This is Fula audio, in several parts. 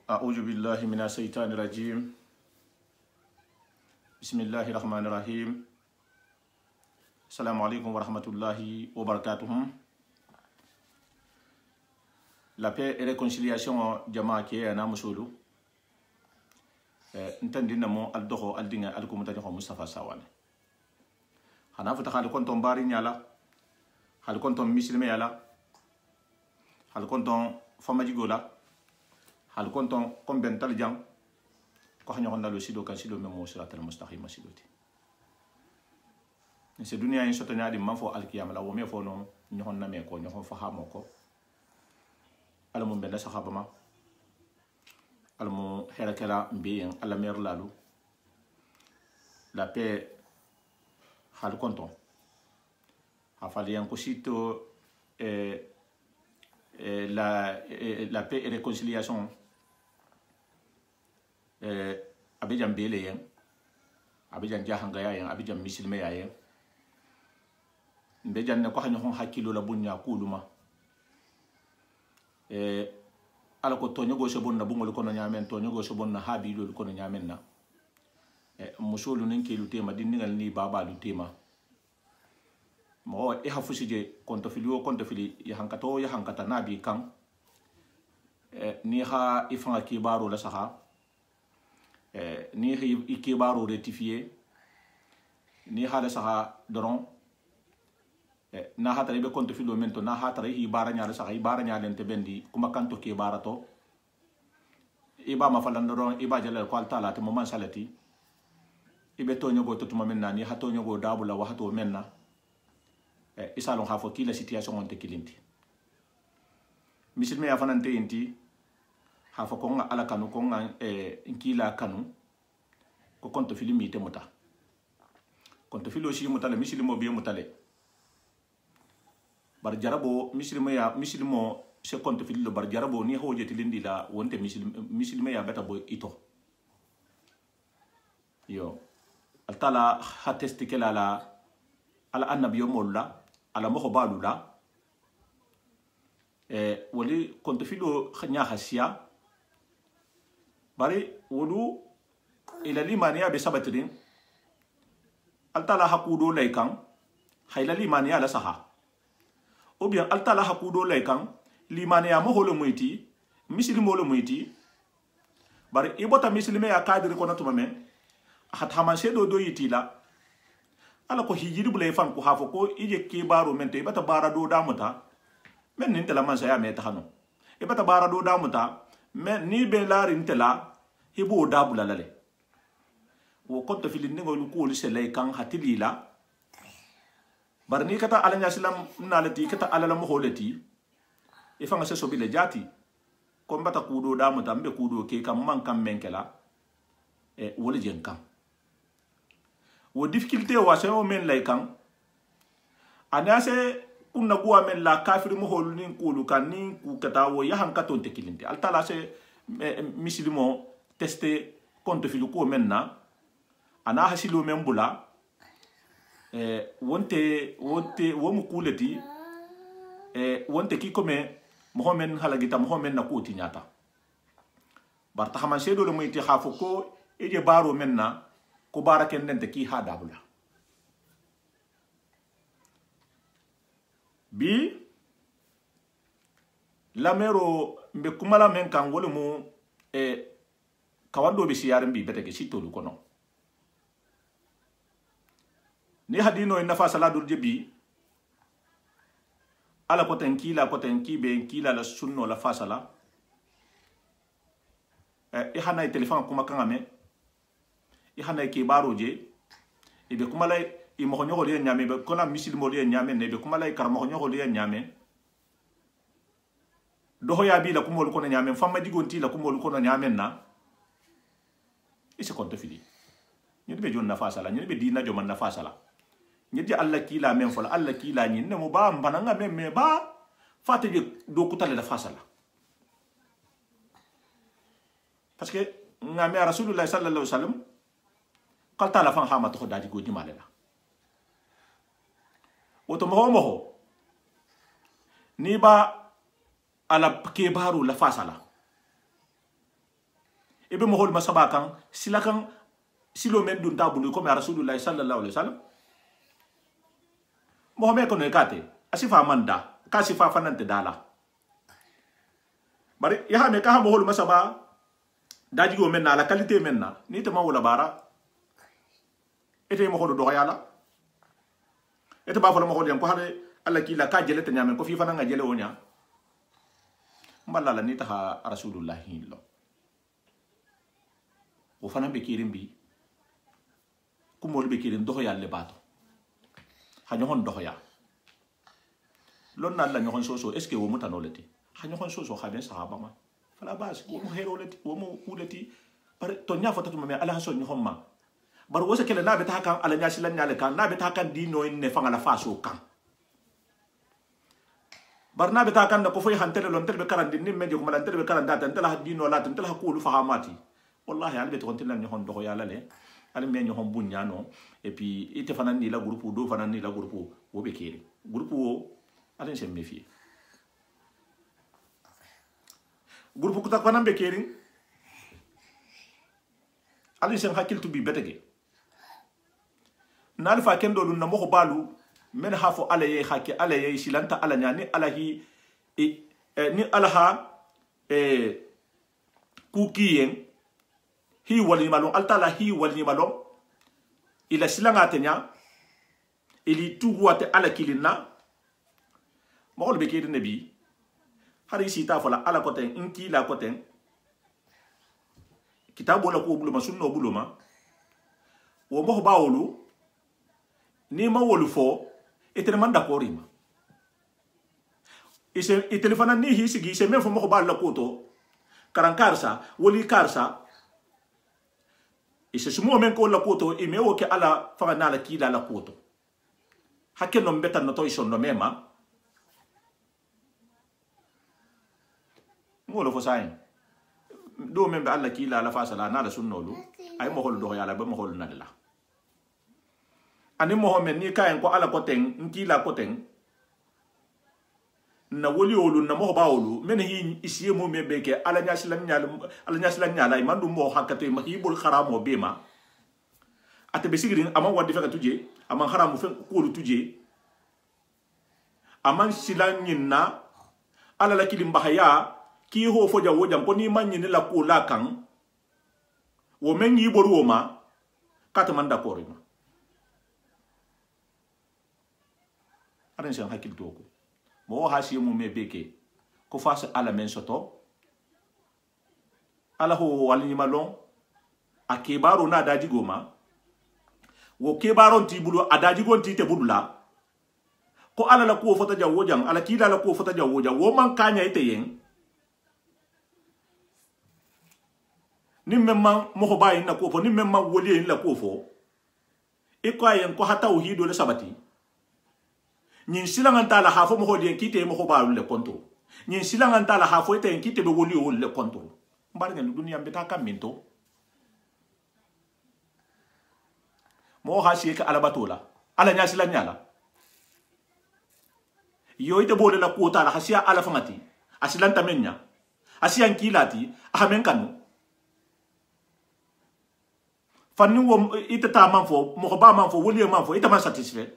أعوذ بالله من الشيطان الرجيم بسم الله الرحمن الرحيم السلام عليكم ورحمة الله وبركاته. La paix et réconciliation jamaa ke na musulu ntandina mo aldoho aldinga alkumutani ko Mustafa Sawane hana futa khali konton bari nyala hal konton muslime yala hal konton famajigola hal konton kombental jang ko xanya ko ndalo sido kan sido memo siratal mustaqim sidoti se dunia en sotanya di manfo alkiyama la wo me fo non ñon na me ko ñon fa hamoko alamu benda sahaba ma alamu herakela mbiyen ala mer lalu la paix hal konton afalian ko sito la paix et réconciliation abidjan bele yen abidjan jahanga yen abidjan misilme yen mbejan ne ko hanyo hakilo la bunya kuluma ala ko tonyo go sobonna bungol kono nyamen tonyo go sobonna habilu kono nyamen na musulu nin kelu tema dinningal ni baba lu tema mo hafusije konto fili ya hankata nabi kan ni ha ifanga kibaru la saha ni ha kibaru rectifier ni ha la saha doron na hatare be konto filo mento na hatare ibara nyaala saha ibara nyaalen te bendi kuma kanto kibara to iba ma falandoro iba jalal ko altala te mo man salati ibe to nyogo to tuma menna ni hato nyogo dabula wa hato menna isalon hafo kila situation on te kilinti misilme ya fanante inti hafo ko nga ala kanu ko nga nkila kanu ko konto filimi te muta konto filo shi mutale misilimo bi mutale bar jarabo misilimo se konto filo bar jarabo ni hoje tilindi la wonte misilme ya beta boy ito yo altala hatesti kala ala annabiyo molla ala mo balula wali konto filo khanya hasiya bari wulu ila limaniya be sabatrin altala hakudo laikan hayla limaniya la saha ou bien altala hakudo laikan limaniya mo holo muiti misilimo lo muiti bari ibota misilime ya kadri ko natuma men hat hamanse do yitila ala ko hijiri bule fan ko hafo ko ije ke baro mente bata bara do damuta men nin tela man saya meta hano e bata bara do damuta men ni be larin tela hibo dabula lale wo konto filin ngol ko li sele kan hatilila barni kata ala nyasilam nalati kata ala la mo holati e fanga se sobile jati ko mbata kudo damuta mbe kudo ke kam man kam menkela e wala jen kam wo difficulté wa se o men lay kan anase kunna guwa men la kafiri mo holu nin kulu kan nin ku kata wo ya han katon te kilinte altala se misilimo testé konto filu ko men na ana hasilo men bula wonte wo mu kuleti wonte ki kome mohamed halagita mohamed na ko tinyata barta haman sedo le muyti khafo ko eje baro men na ko baraken nente ki ha dabula bi lamero mbe kumala men kan wole mu kawando be siyar mbi beteke sitolu kono ni hadino en nafa saladul jebi ala ko tenki be kila la sunno la fasala hana telefon kuma kangame hana ke baroje be kuma lay mo ko nyogol yen nyame be kona misil mo yen nyame ne be kuma lay kar mo ko nyogol yen nyame do hoya bi la kuma ko nyame famma digonti la kuma ko nyame na ise konto fili ni be jon nafa sala ni be dina jo man nafa sala ni di alla kila men fola alla kila ni ne mo ba mbananga me ba fate do kutale la fasala parce que ngame rasulullah sallallahu alaihi wasallam qalta la fan hama to daji go jimale la woto mo ni ba ala kebaru la fasala ebe mo hol masaba kan silakan silo men dun tabulu comme rasulullah sallallahu alaihi wasallam mohamed ko ne kate asifa manda ka sifa fanante dala bari ya me ka mo hol masaba daji go men na la qualité men na ni te ma wala bara ete mo hodo do yala ete ba fala mo hol yan ko hade alla ki la ka jele te nyame ko fi fana nga jele wonya mballa la ni ta rasulullah hillo o fana be kirim bi ko mo be kirim do yalle bato ha ñohon do ya lon na la ñohon soso est ce que wo mutano leti ha ñohon soso ha ben sahaba ma fala bas wo mo hero leti wo mo uleti par to nya fotatu me ala so ñohon ma bar wo se kele na be ta kan ala nya silan nyale kan na be ta kan dino ne fanga la faso kan bar na be ta kan ko foy hantere lon terbe karandi ni meje ko malan terbe karanda tan tala dino la tan tala ko lu fahamati wallahi albe to kontin la ñohon do ya la le ale me ñohon bunya no et puis ite fanan ni la groupe do fanan ni la groupe wo be kiri groupe wo alen se méfier groupe ko ta fanan be kiri alen se hakil to bi betege na alfa kendo lu na mo balu men hafo ala ye hakki ala ye silanta ala nyani ala hi ni alaha kukiyen hi wali malon altala hi wali malon ila silanga tenya ili tuwate ala kilina mo be kede nabi hari sita fala ala koten inki la koten kitabo la ko buluma sunno buluma wo mo bawolu ni ma wolu fo etere man d'accord ima ise telefona ni hi sigi se men fo mo ba la koto karankarsa woli karsa ise sumo men ko la koto e me o ke ala fa na la kila la koto hakke no mbeta no to ison no mema ngolo fo sain do men be alla kila la fa sala na la sunnolu ay mo hol do yala ba mo hol na la ani mo men ni kayen ko ala koten nkila koten na woli olu na mo ba olu men hi isiye mo me beke ala nyasilan nyala imandu mo hakate ma hibul kharamo bema ate be sigirin ama wadi feka tuje ama kharamu fe ko tuje aman silan nyinna ala la kilim bahaya ki ho fo jawo jam ko ni man nyine la ko la kan wo men yi boru ma kata man d'accord ma aran sen hakil toko mo hasi mo me beke ko face ala men soto ala ho walni malon akebaro na daji goma wo kebaro ti bulu adaji gon ti te budula ko ala la ko fota jawo jang ala kila la ko fota jawo jang wo man kanya ite yen ni memma mo ko bayin na ko fo ni memma woli en la ko fo e ko ayen ko hata uhido le sabati nyin silangan tala hafo mo hodien kite mo ko baalu le konto nyin silangan tala hafo ite en kite be woli o le konto mbar ngel dunia mbeta kam minto mo hasi ka ala batola ala nya silan nyala yo ite bole la ko tala hasia ala famati asilan tamenya asian kilati amen kanu fanni wo ite ta manfo mo ko ba manfo woli manfo ite man satisfait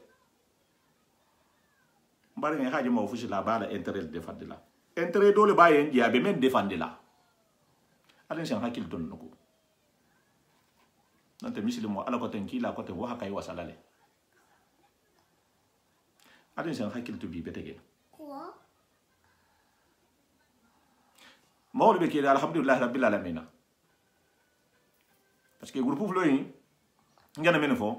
mbari ngi haji mo fusi la bala intérêt de fandila intérêt dole ba yen dia be men defandila alen sen hakil don nako nante misilimo ala ko ten kila ko ten wa kay wasalale alen sen hakil to bi betege quoi mawle be kila alhamdulillah rabbil alamin parce que groupe floyi ngana men fo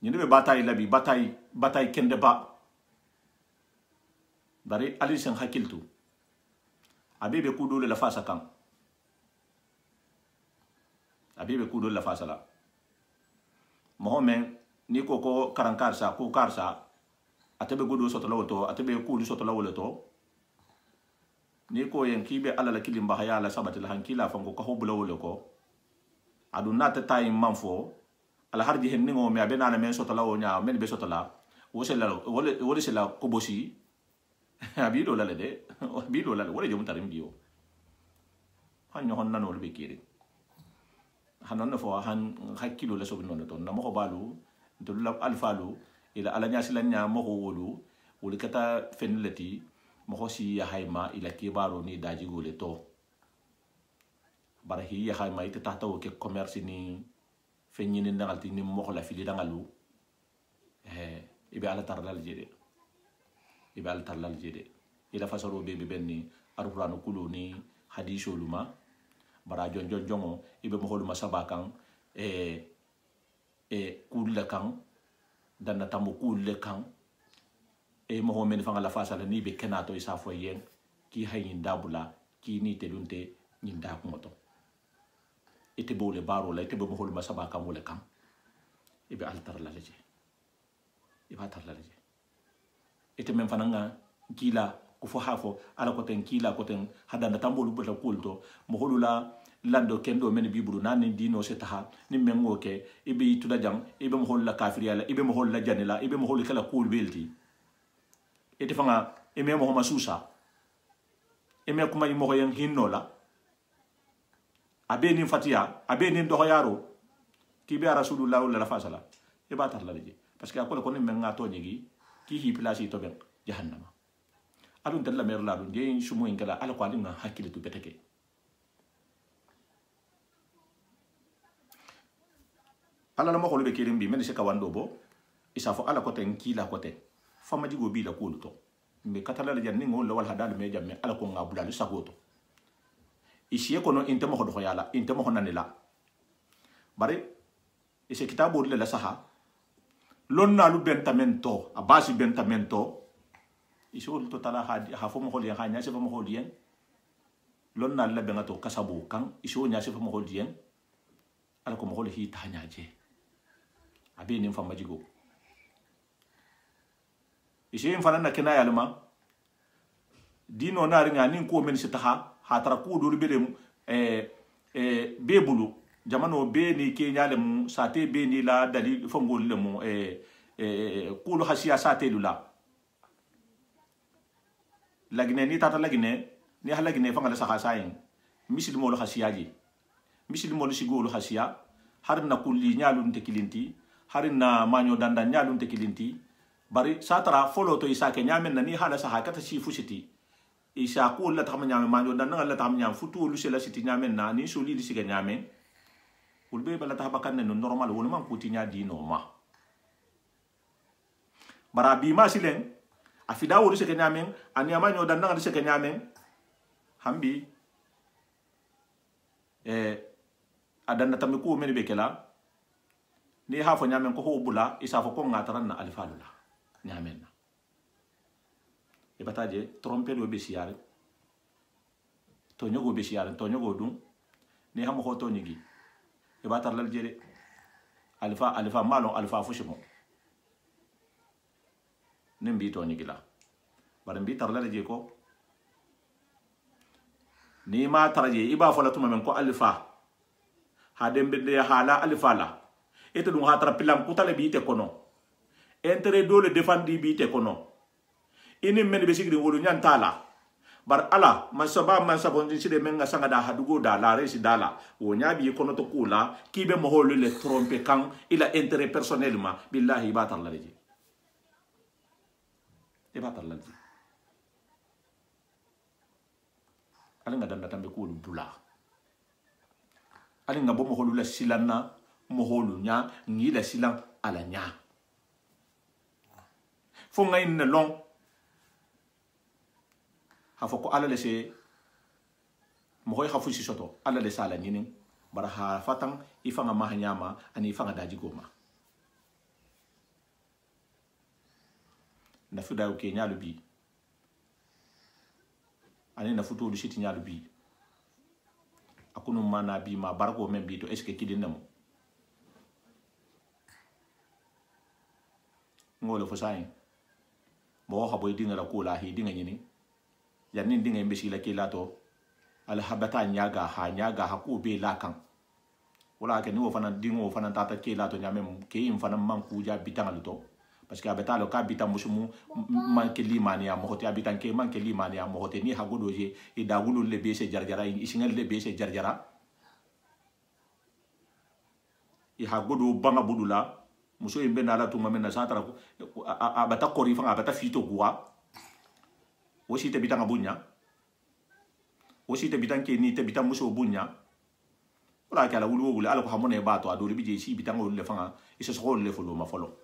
ni be bataille labi bataille kende ba bari ali sen hakiltu abibe kudo la fasa kan abibe kudo la fasa la mohamed ni ko karankarsa ko karsa atebe godo soto lawoto atebe kudu soto lawoto ni ko yen kibe ala la kilimba haya la sabati la hankila fango ko hobulo wolo ko aduna ta tay manfo ala harji hen ningo me abena na men soto lawo nya men be soto la wole sela ko bosi abilo la de abilo la wole jom tarim bio han yo honna no be kiri hanon fo han hakkilo la so non to na mo balu to la alfalu ila ala nyasilan nya mo wolu wol kata fenlati mo si ya hayma ila kibaro ni daji gole to barahi ya hayma ite tata o ke commerce ni fenni ni ngalti ni mo la fili dangalu ibe ala tarlal jede ibe ala tarlal jede ila fasaro be benni alquran kulu ni hadithu luma bara jongo ibe mo holuma sabakan kulle kan danna tamu kulle kan mo men fanga la fasala ni be kenato isa fo yen ki hayin dabula ki ni telunte nyinda ko moto ite bole baro la ite be mo holuma sabakan wala kan ibe altar la leje iba tar la leje ite men fananga kila ko fo hafo ala ko ten kila ko ten hadanda tambolu bota kulto mo holula lando kendo men bibulu nani dino setaha ni mengo ke ibe tuda jam ibe mo holla kafiriya ibe mo holla janila ibe mo holla kala kul belti ite fanga eme mo masusa eme kuma ni mo yen hinnola abe ni fatia abe ni do yaro ki be rasulullah la fasala e ba tar la leje parce que akole ko ni menga to nyigi ki hi place to ben jahannama alun tella mer la dun de sumo ingala ala ko alinga hakile to beteke ala la mo ko be kirim bi men se ka wando bo isa fo ala ko ten kila ko ten fama jigo bi la ko luto me katala la janni ngol wal hadal me jamme ala ko ngabula lu sagoto isi ko no inte mo ko do yala inte mo ko nanila bare ise kitabo le la saha lonna lu bentamento abasi bentamento isol to tala ha fo mo hol ya nya se fo mo hol yen lonna la benga to kasabu kan iso nya se fo mo hol yen ala ko mo hol hi ta nya je abi nim fam majigo isi fana na kina yalma dino na ringa nin ko men sitaha ha tara ku do be dem be bulu jamano be ni ke nyale mu sate be ni la dali fo ngol le mu kulu hasiya sate lula lagine ni tata lagine ni halagine fanga la saha sayin misil mo lo hasiyaji misil mo lo sigolo hasiya har na kulli nyalun te kilinti har na manyo danda nyalun te kilinti bari satara folo to isa ke nyamen na ni hala saha kata si fusiti isa ko la tam nyame manyo danda la tam nyam futu lu sela siti nyamen na ni soli li siga nyamen ulbe bala ta bakan no normal wona man kuti nya di no ma bara bi ma silen afida wolu se kenyamen ani amanyo dan na se kenyamen hambi adanna tamiku men be kala ni ha fo nyamen ko ho bula isa fo ko ngataran na alfalula nyamen na e bataje tromper do be siare to nyogo be siare to nyogo dum ni ham ko to nyigi e batar lal jere alfa malo alfa fushimo nembi to nyigila bare mbi tar lal je ko ni ma taraje iba fola tuma men ko alfa ha dembe de hala alfa la ete dum ha tara pilam kutale bi te kono entere dole defandi bi te kono ini men be sigri wolu nyantala bar ala man sabon side men nga sanga da hadugo da la resi dala wo nyabi kono to kula kibe mo holu le trompe kan ila intérêt personnellement billahi batar la leji e batar la leji ala nga danda tambe ko bula ala nga bo mo holu la silana mo holu nya ngi la silan ala nya fo ngay ne long hafo ko ala lese mo koy hafu si soto ala le sala nyini bara ha fatang ifanga mahanyama ani ifanga daji goma na fuda o ke nyalu bi ani na futo du siti nyalu bi akunu mana bi ma barko men bi to est ce que kidinam ngolo fo sayin mo ha boy dinga la kula hi dinga nyini yanni dinga mbesi la kilato al habata nyaga ha ku be la kan wala ke ni wo fana dingo fana tata kilato nyame ke im fana man kuja bitangal to parce que abeta lo ka bita musumu manke limani ya mohote abitan ke manke limani ya mohote ni hagodo je e dagulu le be se jarjara isingal le be se jarjara i hagodo banga budula muso yimbe nala tuma mena satara abata kori fanga abata fito guwa wosi te bitanga bunya wosi te bitanke ni te bitan muso bunya wala kala wulu wulu ala ko hamone bato adori bije si bitanga le fanga iso so le folo ma folo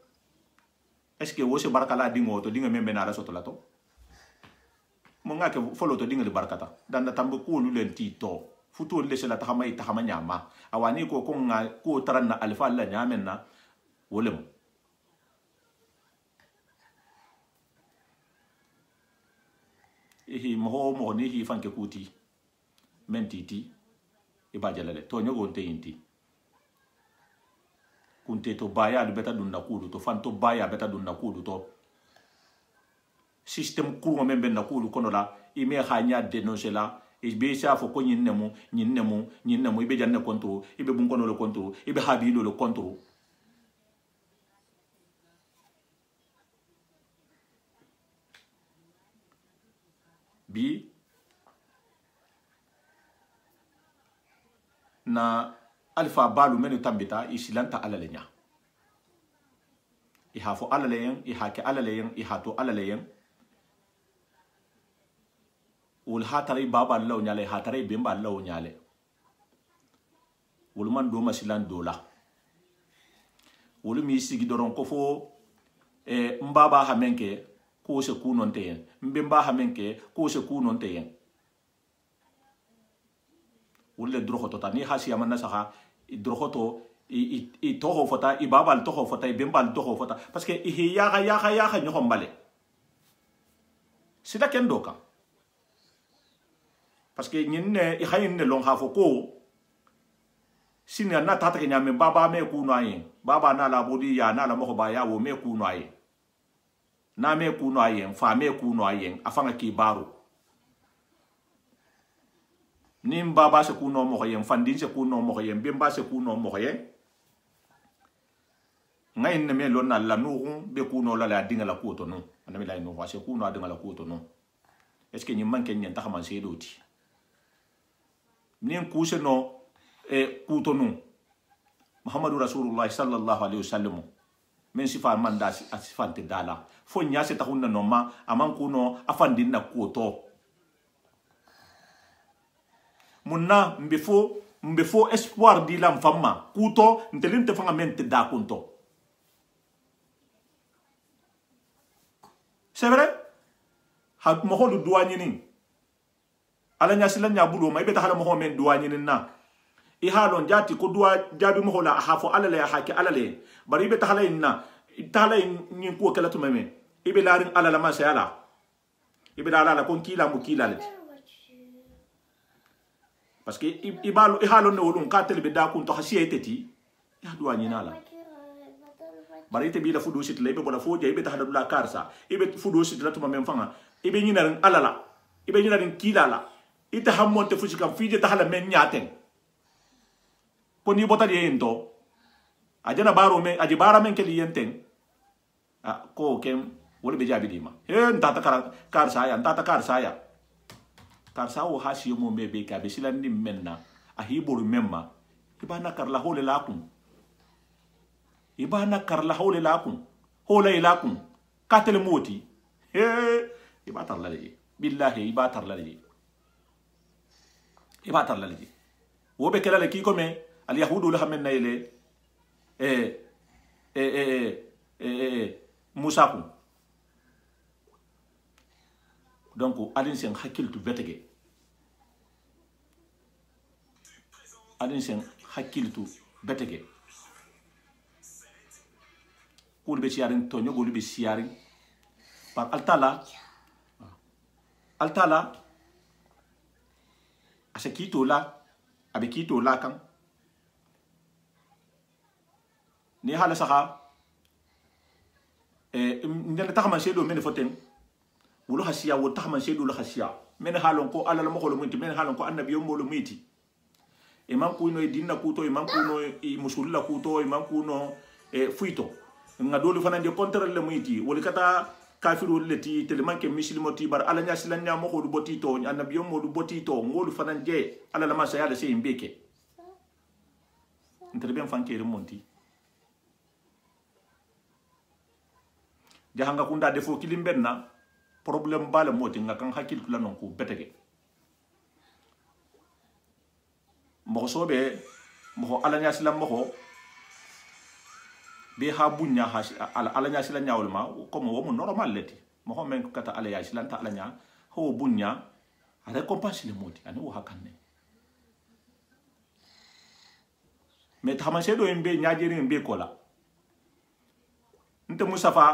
est-ce que wosi barakala dingo to dinga membe nala soto lato mo ngake folo to dinga le barakata danda tambe ko lu len tito futu le sela tahama nyama awani ko nga ko taranna alfa la nyamenna wolem ihi mo ni hi fanke kuti mentiti iba jalale to nyogo nte inti kunte to baya du beta dunna kudu to fanto baya beta dunna kudu to system kuru membe na kudu kono la ime hanya denoncer la ibe sa fo ko nyinnemu ibe janne kontro ibe bun kono le kontro ibe habilo le kontro bi na alfa balu menu tambita isilanta alalenya ihafo alaleyen ihake alaleyen ihato alaleyen wul hatare baba law nyale hatare bemba law nyale wul man do masilan dola wul mi sigi doron ko fo mbaba hamenke ko se kunon teyen mbemba hamenke ko se kunon teyen wulle drohoto ta ni hasiya manna saha drohoto i toho fota i babal toho fota i bembal toho fota parce que i yaga nyoho mbale sida ken doka parce que nyinne i hayinne long hafo ko sinna na tata kenya me baba me kuno ayen baba na la bodi ya na la mo ba ya wo me kuno ayen na me kuno ayen fa me kuno ayen afanga ki baro nim baba se kuno mo yen fandin se kuno mo yen bemba se kuno mo yen ngay ne me lonna la nuru be kuno la la dinga la kuto no anami la no se kuno adinga la kuto no est ce que nyim manke nyen taxaman se doti nin kuse no kuto no muhammadu rasulullah sallallahu alaihi wasallam men sifa manda asifante dala fo nya se taxunna no ma aman kuno afandin na kuto munna mbefo espoir di lam famma kuto ntelinte fanga mente da kunto c'est vrai ha mo holu duwani ni ala nya silan nya bulo may beta hala mo men duwani ni na i halon jati ko duwa jabi mo hola hafo ala le haki ala le bari beta hala inna itala ni ko kala to meme ibe larin ala la ma sha ala ibe dala la kon kila mu kila le parce que i halon ne wolun ka tele be da kun to hasiye teti ya duwani na la bari te bi la fudu sit lebe bola fo je ibe ta hada la karsa ibe fudu sit la to meme fanga ibe nyina ren alala ibe nyina ren kilala ita hammonte fuji kam fije ta hala men nyaten ko ni bota de ento ajana baro men aji bara men keli yenten ko kem wol be jabi dima ntata karsa ya ntata karsa ya karsa o hasi mo mebe ka be silandi menna a hiburu memma ibana karla hole lakum ibana karla hole lakum hole lakum katel moti ibatar lali billahi ibatar lali wo be kala ki ko me al yahudu la men nayle musa ku donc adin sen hakiltu betege kul be siarin to nyogol be siarin par altala asa kito la abe kito la kan ni hala saha ndena taxama sedo men foten wulu hasiya wo taxama sedo la hasiya men halon ko ala la mo xolo muti men halon ko annabi yo molo muti imam kuno dinna kuto imam kuno musulila kuto imam kuno fuito nga dolu fana de contre le muyti wol kata kafiru leti teleman ke muslimo ti bar ala nya silan nya mo ko du boti to annabiyo mo du boti to ngolu fana je ala la masa yalla sey mbeke intere ben fanke remonti jahanga kunda defo kilimbenna problème bala moti nga kan hakil kula non ko betege mo sobe mo ala nya silan mo be ha bunya ha ala nya sila nyaawul ma comme wo mo normal leti mo ho men kata ala ya sila ta ala nya ho bunya a récompense le modi ani wo hakanne mais tama sedo embe nyaajeri embe kola nte musafa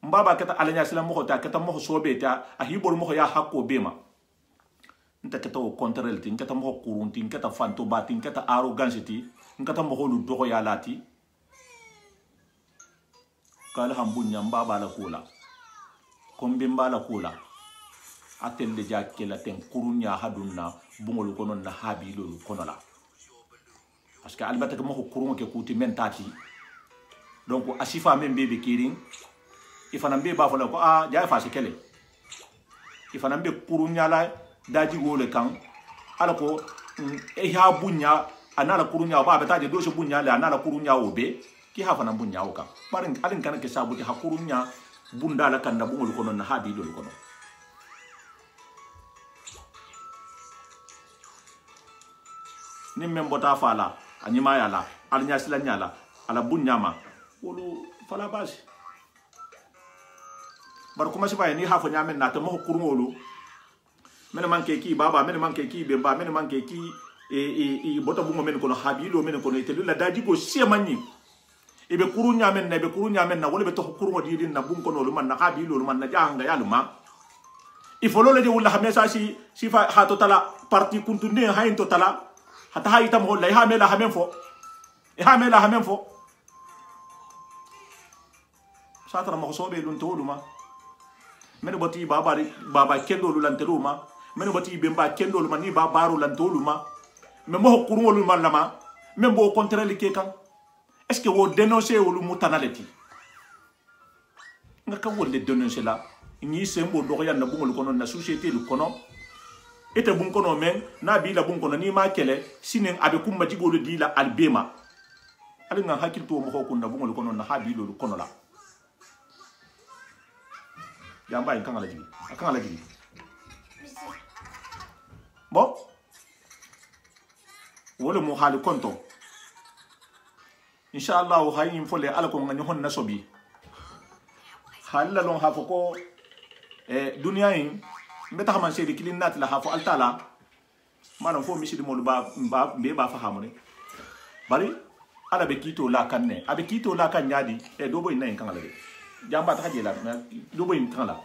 mbaba kata ala nya sila mo ta kata mo sobe ta a hibor mo ya hakko bema nte kata o contraire tin kata mo kurunti kata fanto batin kata arrogance ti kata mo lu dogo ya lati kala hambunya mbaba la kula kombe mbala kula atelle jakela ten kurunya hadunna bungol konon na habilolu konola parce que albata ko kurun ke kuti mentati donc asifa men bebe kirin ifana be ba fola ko a ja fa kele ifana be kurunya la daji gole kan ala ko e ha bunya anala kurunya ba beta de doso bunya la anala kurunya obe ki ha fana bunya o kan parin alin kan ke sabu ha kurunya bunda la kan da bungol kono na habi dol kono ni membota fala anyima yala alnya sila nyala ala bunya ma wolu fala basi bar kuma si bay ni ha fo nyamen na ta mo kurngolu men manke ki baba men manke ki bemba men manke ki e bota bungo men kono habi do men kono itelu la daji go siamanyi ibe kuru nyamen na wala be to kuru wadi din na bun kono lu man na habi lu man na janga ya luma ifolo le de wala hamesa si fa ha to tala parti kuntunde ha in to tala hata ha itam holla ha mela ha men fo satara mo so be lun to luma men boti baba kendo lu lan teluma men boti bemba kendo lu man ni babaru lan to luma men mo kuru lu man lama men bo contrôler ke kan est-ce que vous dénoncez ou mutanaleti nga ka wolle dénoncer la ni sembo do ya na bungol kono na société lu kono ete bun kono men na bi la bun kono ni ma kele sinen abe kumma jigolo di la albema ali nga hakil to mo ko na bungol kono na habi lu kono la jamba en kan ala jigi bon wala mo hali konto inshallah hayim fole ala ko ngani hon nasobi halala lon hafo ko dunya yin mbeta man sedi kilin nat la hafo altala manam fo misidi mo be ba fahamone bari ala be kito la kanne abe kito la kan nyadi do boy nayin kan ala de jamba ta jela do boy kan la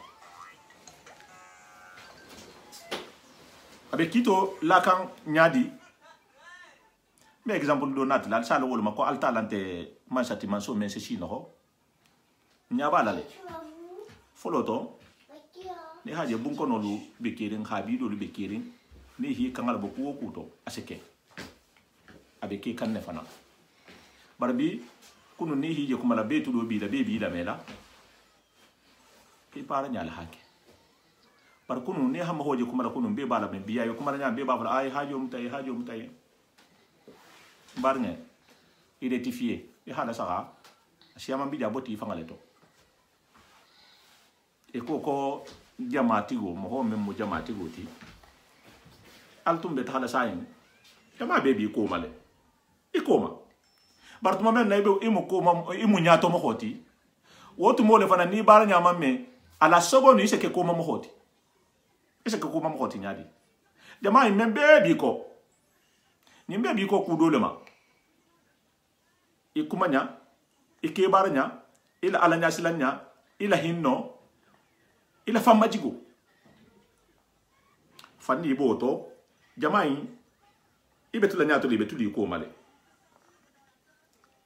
abe kito la kan nyadi mais exemple do nat la sala wol mako altalante man sati man so men se chino nyaba la le foloto ni haje bun kono lu be kirin habi do lu be kirin ni hi kangal bo ko kuto aseke abe ke kan ne fana barbi kunu ni hi je kuma la betu do bi la mela ke para nyal hake par kunu ni ha hoje kuma la kunu be bala be biya yo kuma la nya be ba ay hajo mutay barnge identifié e hala sara asiama bidia boti fangaleto e ko jamatigo mo mo jamatigo ti altumbe ta hala sayin jama bebi ko male e koma bartuma men naibe imu koma imu nyato mo hoti wotu mo le fana ni bara nyama me ala sobo ni se ke koma mo hoti ese ke koma mo hoti nyadi jama men bebi ko ni bebi ko kudolema ikumanya ikebaranya ila alanya silanya ila hinno ila famajigo fani boto jamai ibetulanya to libetuli ko male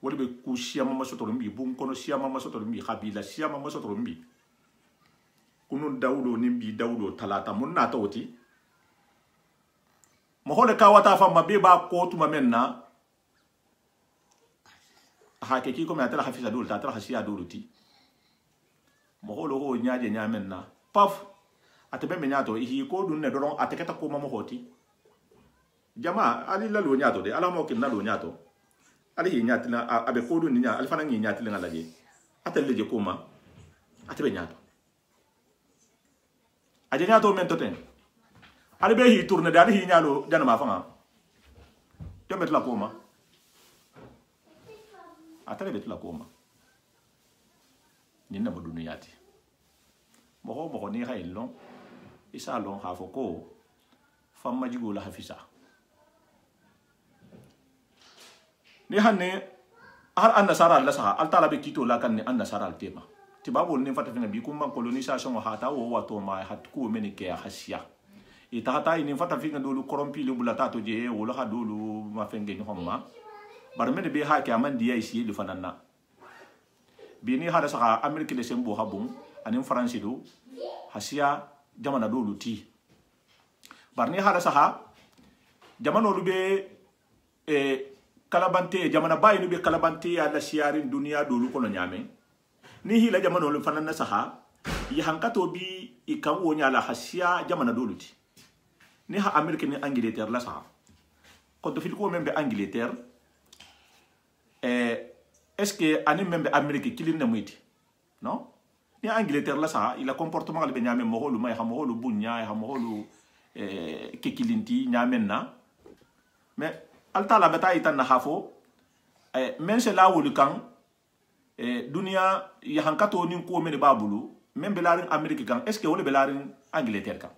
wala be ku siama masotorumbi bun kono siama masotorumbi khabila siama masotorumbi kunun dawdo nimbi dawdo talata munna tawti mo hole ka wata fa mabbe ba ko tuma menna ha ke ki ko me atala hafisa dulu ta atala hasiya dulu ti mo holo ho nyaaje nyaamen na paf atebe me nyaato hi ko dun ne doron ateketa ko mamo hoti jama ali la lo nyaato de ala mo kin na lo nyaato ali hi nyaati na abe ko dun nya ali fana ngi nyaati la laje atelle je ko ma atebe nyaato aje nyaato men to ten ali be hi tourne de ali hi nyaalo jana ma fanga to met la ko ma atare bet la ko ma ni na bo duniyati mo ni ha ilon isa lon ha foko famma jigo la hafisa ni hanne har annasara Allah sa al tala be kito la kan ni annasara al tema tibabol ni fata fina bi kumba colonisation ha ta wo wato ma hat ko meni ke hasiya ita ta ni fata fina dolu korompi lu bulata to je wala ha dolu ma fenge ni homma bar mede be ha ke amandi ya isi lu fanana bi ni hada sa amerique le sembo habum anin france do hasiya jamana dolu ti bar ni hada sa jamano lu be kalabante jamana bayinu be kalabante ya la siyarin dunia dolu kono nyame ni hila jamano lu fanana saha ya hankato bi ikawo nya la hasiya jamana dolu ti ni ha amerique ni angleterre la saha ko do fil ko membe angleterre est-ce que ani membe amerique kilin na muiti non ni angleterre la saha ila comportement le be nyame mo holu may ha mo holu bunya ha mo holu ke kilinti nyamen na mais alta la bataille tan na hafo men se la wolu kan dunia ya hankato ni ko men babulu men belarin amerique kan est ce que wole belarin angleterre kan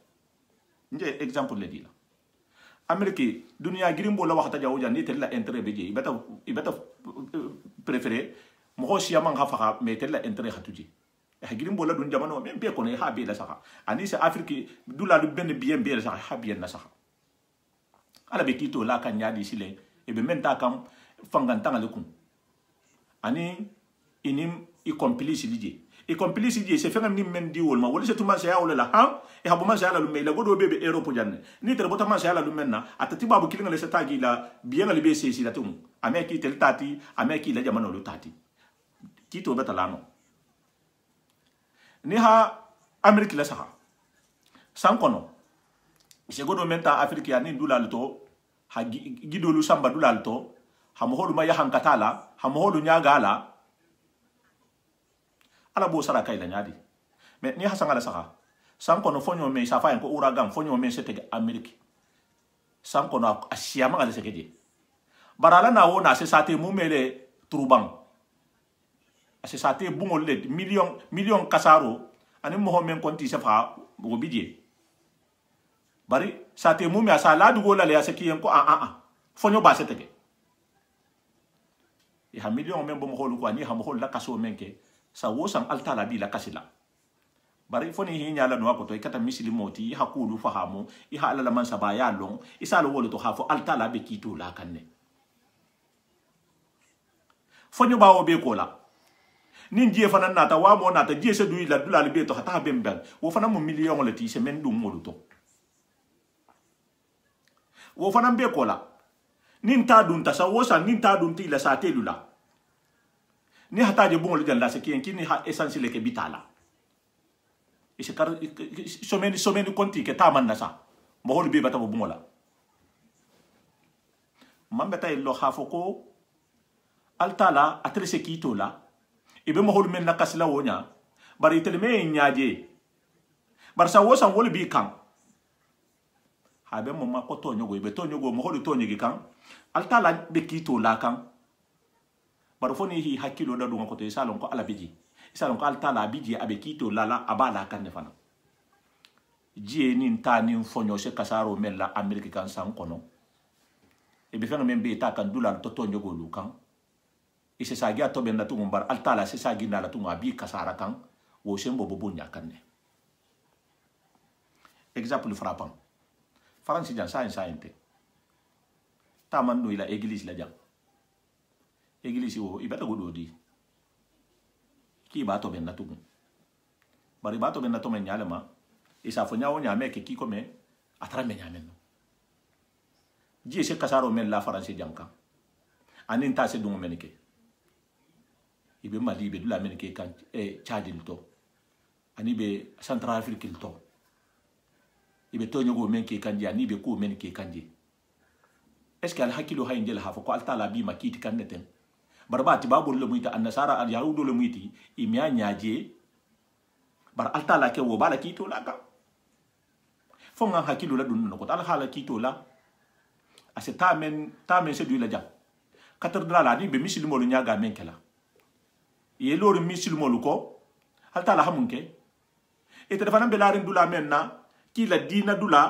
nje exemple le dila amerique dunia girimbo la waxta jawu jan ni tel la intérêt be je ibata préféré mo ko siama ngafa mais tel la intérêt hatuji girimbo la dun jamano men be ko ne ha be la saka ani se afrique dula du ben bien be la saka ha bien na saka ala be kito la kan nyadi sile e be menta kam fangantanga le kun ani inim i complice lije e complice lije se fengam nim men di wol ma wala se tuma se ya wala la ha e habu ma se ala lu me la godo bebe europe janne ni tere bota ma se ala lu menna atati babu kilinga le se tagi la bien ali be se si latum ame ki tel tati ame ki la jamano lu tati kito beta lano ni ha amerique la saha sankono se godo menta afrique ya ni dulal to ha gidolu samba dulal to ha moholu ma yahan katala ha moholu nyagala ala bo sara kay la nyadi mais ni hasanga la saka sanko no fonyo me safa en ko uragan fonyo me sete amerique sanko no asiama ngale sekeje barala na wona se sate mumele turban ase sate bungol le million kasaro ani mohamed konti safa go bidje bari sate mumi asa la dugo la le aseki en ko fonyo ba seteke e ha million men bo mo holu ko ani ha mo hol la kaso menke sa wosan alta la bi la kasila bari foni hi nyala no akoto ikata misili moti ha kulu fahamu i ha ala man sabaya long isalo wolo to hafo alta la be kitu la kanne fonyo ba o be ko la nin die fana nata wa mo nata die se du la dula le be to hata bemben wo fana mo million le ti se men dum mo to wo fana be ko la nin ta dun ta sa wo sa nin ta dun ti la sa telula ni hata je bungol jalla se kien kini ha essentiel ke bitala e se kar someni konti ke ta man na sa mo hol be bata bungola mambe tay lo khafo ko altala atrese kito la ibe mo hol men la kasla wonya bari telme nyaaje bar sa wo san wol bi kan habe mo ma ko to nyogo ibe to nyogo mo hol to nyogi kan altala be kito la kan bar foni hi hakilo da dunga ko to salon ko ala biji salon ko altala biji abe kito la abala kan ne fana jie ni nta ni fonyo se kasaro men la amerique kan san kono ibe fena men be ta kan dula to nyogo lu kan ise sagi ato ben na tungu bar altala se sagi na la tungu abi kasara kan wo sembo bobo nya kan ne exemple frappant France jan sa inte taman no ila église la jang église wo ibata godo di ki ba to ben na tungu bari ba to ben na to men nyalema isa fo nyawo nyame ke ki ko me atra men nyame no ji se kasaro men la France jang kan anin ta se dungu menike ibe Mali be dula men ke kan Chadil to ani be Central Afrique to ibe to nyogo men ke kanji ani be ko men ke kanji est ce que al hakilo hay ndel ha fa ko altala bi makiti kan neten barbati babul le muita annasara al yahudu le muiti imya nyaaje bar altala ke wo bala kito la ka fonga hakilo la dun no ko al hala kito la ase tamen se du la jam $4 la ni be misilmo lu nyaga men kala ye lor misilmo lu ko altala hamunke et te fanam be la ren dula menna ki la dina dula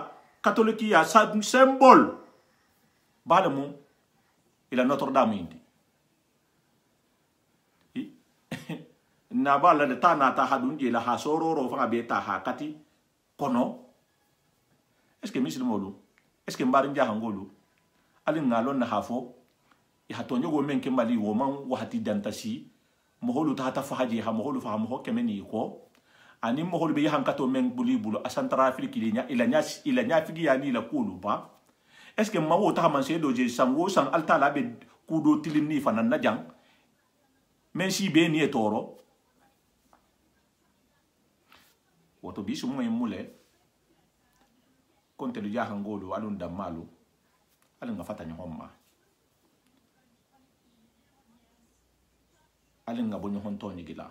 catholique ya symbole balamu ila Notre Dame indi na bala de tana ta hadun je la ha sororo fa be ta ha kati kono est ce que misilmo lu est ce que mbarin jahangolu alin ngalon na hafo ya hatonyo go men ke Mali wo man wahati dantasi moholu ta fa haji ha moholu fa mo kemeni ko ani moholu be hankato men buli bulu a Central Afrique ila nya figi ya ni la kulu ba est ce que mawo ta man se doje sango sang altala be kudo tilini fa nan najang men si be ni etoro woto bisu mo mule konte lu jahangolu alun damalu alin ngafata nyomma alin ngabo nyonto nyigila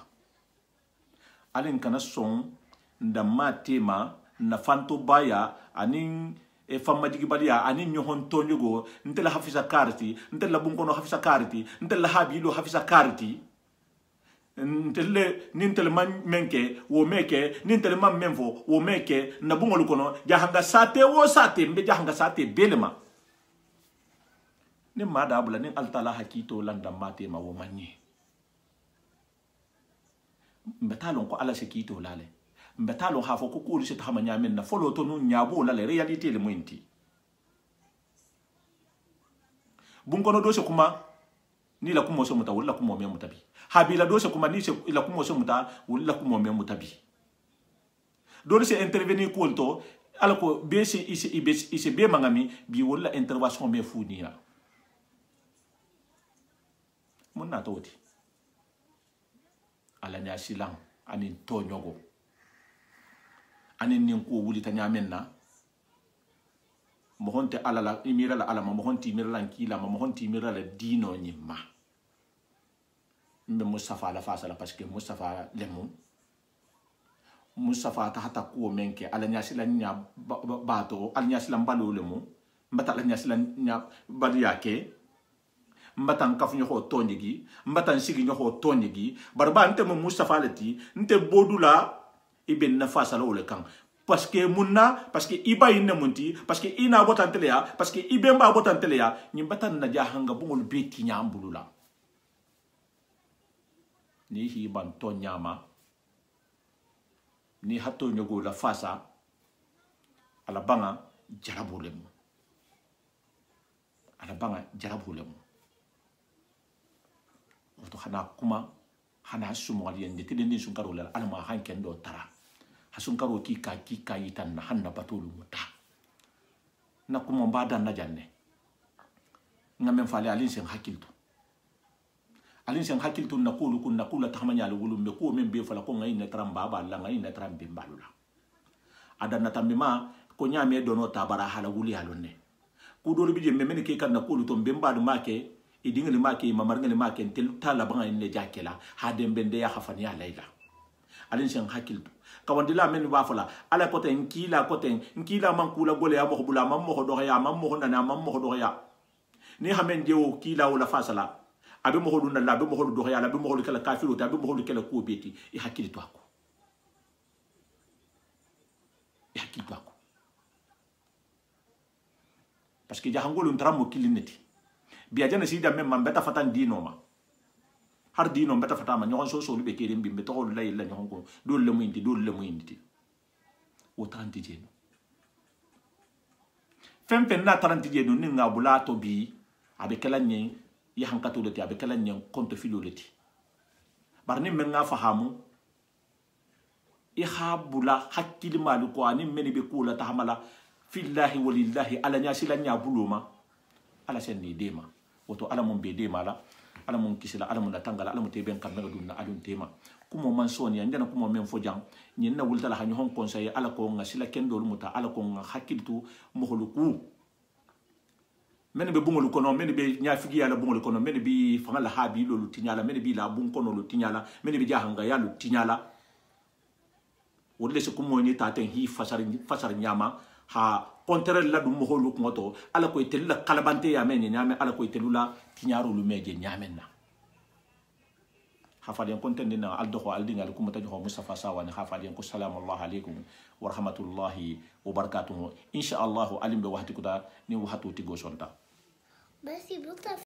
alin kana son ndamma tema na fanto baya anin e famma digibalia anin nyonto nyugo ntela hafisa karti ntela bunkono hafisa karti ntela habilo hafisa karti ntele nintele man menke wo meke nintele man menfo wo meke na bungolu kono jahanga sate wo sate mbe jahanga sate belema ni mada bula ni altala hakito landa mate ma wo manyi mbetalon ko ala sekito lale mbetalon hafo ko kuli se tama nyamen na folo to no nyabo lale reality le mwinti bunkono dose kuma ni la kumo so muta wala kumo me mutabi habila dose kuma ni se la kumo so muta wala kumo me mutabi dole se intervenir ko to ala ko be se ise be mangami bi wala intervention me funia mun na toti ala nya silang anin to nyogo anin nin ko wuli ta nyamen na mo honte ala la imira la ala mo honti imira la kila mo honti imira la dino nyima mbe Mustafa la fasa la parce que Mustafa lemu Mustafa ta hata ko menke ala nya silang nya bato ala nya silang balo lemu mbata la nya silang nya bali yake mbatan kafu nyoho tonjigi mbatan sigi nyoho tonjigi barba nte mo Mustafa leti nte bodula iben na fasa la ole kan parce que munna parce que iba inne munti parce que ina botan teleya parce que iben ba botan teleya nyimbatan na jahanga bungol beti nyambulula ni hi ban to nyama ni hato nyogo la fasa ala banga jarabulem to hana kuma hana sumo aliyen de tidin sun karo la alma hanken do tara hasun karo kika yitan na hanna batulu muta na kuma badan na janne ngamen fale alin sen hakiltu na kulu kun na kula tamanya lu gulum be ko men be fala ko ngai na tramba ba la ngai na trambe balula adana tambima ko nyame do no tabara hala wuli halonne ku do bi je men ke kan na kulu to mbemba du make idingali make mamarngali make tel tala banga ne jakela hadem bende ya khafani ya layla alin sen hakiltu kawandila men wa fala ala kote nkila man kula gole ya mo bula mam mo do ya mam mo ndana mam mo do ya ni hamen jewo kila wala fasala abe mo hodu na abe mo hodu do ya abe mo hodu kala kafiru abe mo hodu kala ko beti e hakiltu ako parce que jahangolo ntramo kilineti biajana sida men man beta fatan dino ma har dino beta fatama nyon so be kede mbimbe to la illa nyon ko do le muindi o tanti jeno fempe na taranti jeno ni ngabula to bi abe kala nyen ya hankato leti abe kala nyen konto filo leti barni men nga fahamu ihabula hakili malu ko ani meni be kula tahamala fillahi walillahi ala nyasila nya buluma ala sen ni dema woto ala mon be dema la ala mun kisila ala mun tangala ala mun teben kan mega dunna adun tema kumo man soni andana kumo men fo jang nyen na wulta la hanyo hon conseil ala ko ngasila kendo muta ala ko hakiltu moholuku men be bungolu kono men be nyafigi ala bungolu kono men be fangala habi lolu tinyala men be la bun kono lu tinyala men be jahanga ya lu tinyala wodle se kumo ni taten hi fasar nyama ha kontere la dum moholu ngoto ala ko itella kalabante ya men nyame ala ko itellula tinyaru lu meje nyamen na hafadiyan kontende na aldo ko aldingal kuma tajo Mustafa Sawane hafadiyan ko salamu alaikum wa rahmatullahi wa barakatuh insha Allah alim be wahti kuda ni wahatu tigo sonta. Merci beaucoup.